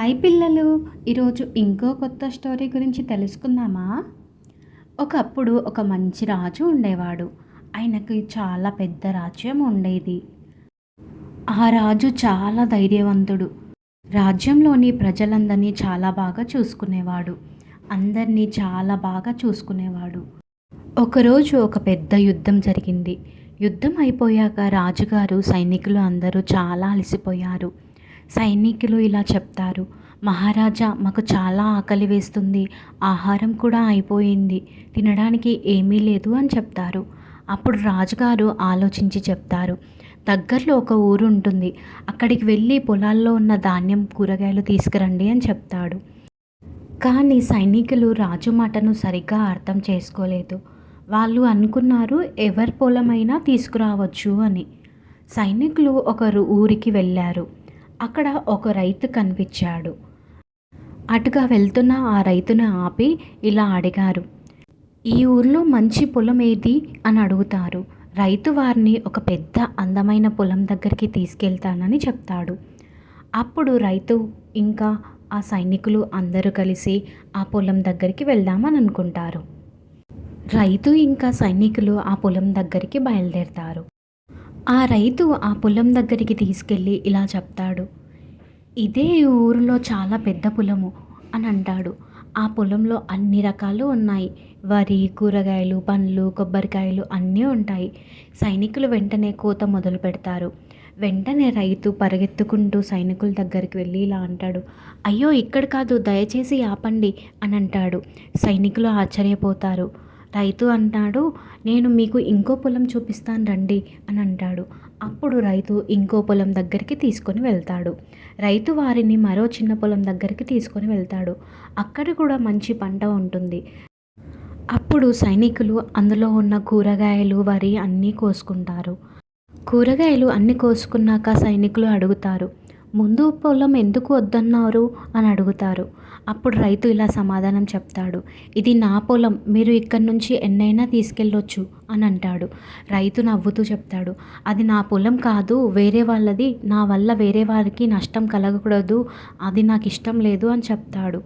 Hi పిల్లలు, ఈరోజు ఇంకో కొత్త స్టోరీ గురించి తెలుసుకుందామా? ఒకప్పుడు ఒక మంచి రాజు ఉండేవాడు. ఆయనకి చాలా పెద్ద రాజ్యం ఉండేది. ఆ రాజు చాలా ధైర్యవంతుడు. రాజ్యంలోని ప్రజలందరినీ చాలా బాగా చూసుకునేవాడు. అందరినీ చాలా బాగా చూసుకునేవాడు. ఒకరోజు ఒక పెద్ద యుద్ధం జరిగింది. యుద్ధం అయిపోయాక రాజుగారు సైనికులు అందరూ చాలా అలసిపోయారు. సైనికులు ఇలా చెప్తారు, మహారాజా, మాకు చాలా ఆకలి వేస్తుంది, ఆహారం కూడా అయిపోయింది, తినడానికి ఏమీ లేదు అని చెప్తారు. అప్పుడు రాజుగారు ఆలోచించి చెప్తారు, దగ్గరలో ఒక ఊరు ఉంటుంది, అక్కడికి వెళ్ళి పొలాల్లో ఉన్న ధాన్యం కూరగాయలు తీసుకురండి అని చెప్తాడు. కానీ సైనికులు రాజు మాటను సరిగ్గా అర్థం చేసుకోలేదు. వాళ్ళు అనుకున్నారు ఎవరి పొలమైనా తీసుకురావచ్చు అని. సైనికులు ఒక ఊరికి వెళ్ళారు. అక్కడ ఒక రైతు కనిపించాడు. అటుగా వెళ్తున్న ఆ రైతును ఆపి ఇలా అడిగారు, ఈ ఊర్లో మంచి పొలం ఏది అని అడుగుతారు. రైతు వారిని ఒక పెద్ద అందమైన పొలం దగ్గరికి తీసుకెళ్తానని చెప్తాడు. అప్పుడు రైతు ఇంకా ఆ సైనికులు అందరూ కలిసి ఆ పొలం దగ్గరికి వెళ్దామని అనుకుంటారు. రైతు ఇంకా సైనికులు ఆ పొలం దగ్గరికి బయలుదేరతారు. ఆ రైతు ఆ పొలం దగ్గరికి తీసుకెళ్ళి ఇలా చెప్తాడు, ఇదే ఊరిలో చాలా పెద్ద పొలము అని అంటాడు. ఆ పొలంలో అన్ని రకాలు ఉన్నాయి. వరి, కూరగాయలు, పండ్లు, కొబ్బరికాయలు అన్నీ ఉంటాయి. సైనికులు వెంటనే కోత మొదలు పెడతారు. వెంటనే రైతు పరిగెత్తుకుంటూ సైనికుల దగ్గరికి వెళ్ళి ఇలా అంటాడు, అయ్యో ఇక్కడ కాదు, దయచేసి ఆపండి అని అంటాడు. సైనికులు ఆశ్చర్యపోతారు. రైతు అంటాడు, నేను మీకు ఇంకో పొలం చూపిస్తాను రండి అని అంటాడు. అప్పుడు రైతు ఇంకో పొలం దగ్గరికి తీసుకొని వెళ్తాడు. రైతు వారిని మరో చిన్న పొలం దగ్గరికి తీసుకొని వెళ్తాడు. అక్కడ కూడా మంచి పంట ఉంటుంది. అప్పుడు సైనికులు అందులో ఉన్న కూరగాయలు, వరి అన్నీ కోసుకుంటారు. కూరగాయలు అన్నీ కోసుకున్నాక సైనికులు అడుగుతారు, ముందు పొలం ఎందుకు వద్దన్నారు అని అడుగుతారు. అప్పుడు రైతు ఇలా సమాధానం చెప్తాడు, ఇది నా పొలం, మీరు ఇక్కడి నుంచి ఎన్నైనా తీసుకెళ్ళొచ్చు అని అంటాడు. రైతు నవ్వుతూ చెప్తాడు, అది నా పొలం కాదు, వేరే వాళ్ళది, నా వల్ల వేరే వారికి నష్టం కలగకూడదు, అది నాకు ఇష్టం లేదు అని చెప్తాడు.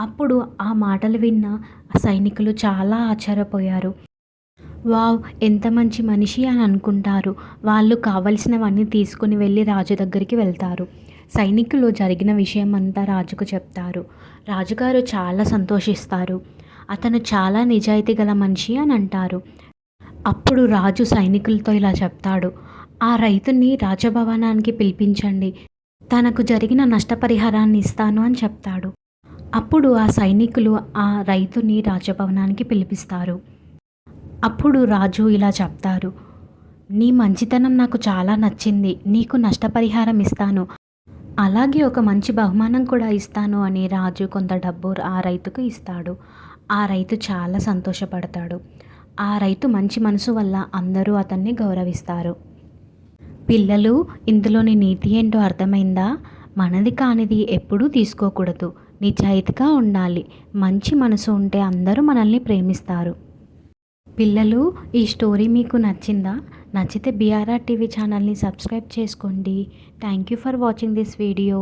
అప్పుడు ఆ మాటలు విన్న సైనికులు చాలా ఆశ్చర్యపోయారు. వావ్, ఎంత మంచి మనిషి అని అనుకుంటారు. వాళ్ళు కావలసినవన్నీ తీసుకుని వెళ్ళి రాజు దగ్గరికి వెళ్తారు. సైనికులు జరిగిన విషయం అంతా రాజుకు చెప్తారు. రాజుగారు చాలా సంతోషిస్తారు. అతను చాలా నిజాయితీ గల మనిషి అని అంటారు. అప్పుడు రాజు సైనికులతో ఇలా చెప్తాడు, ఆ రైతుని రాజభవనానికి పిలిపించండి, తనకు జరిగిన నష్టపరిహారాన్ని ఇస్తాను అని చెప్తాడు. అప్పుడు ఆ సైనికులు ఆ రైతుని రాజభవనానికి పిలిపిస్తారు. అప్పుడు రాజు ఇలా చెప్తారు, నీ మంచితనం నాకు చాలా నచ్చింది, నీకు నష్టపరిహారం ఇస్తాను, అలాగే ఒక మంచి బహుమానం కూడా ఇస్తాను అని రాజు కొంత డబ్బు ఆ రైతుకు ఇస్తాడు. ఆ రైతు చాలా సంతోషపడతాడు. ఆ రైతు మంచి మనసు వల్ల అందరూ అతన్ని గౌరవిస్తారు. పిల్లలు, ఇందులోని నీతి ఏంటో అర్థమైందా? మనది కానిది ఎప్పుడూ తీసుకోకూడదు, నిజాయితీగా ఉండాలి, మంచి మనసు ఉంటే అందరూ మనల్ని ప్రేమిస్తారు. పిల్లలు, ఈ స్టోరీ మీకు నచ్చిందా? నచ్చితే BRR టీవీ ఛానల్ని సబ్స్క్రైబ్ చేసుకోండి. Thank you for watching this video.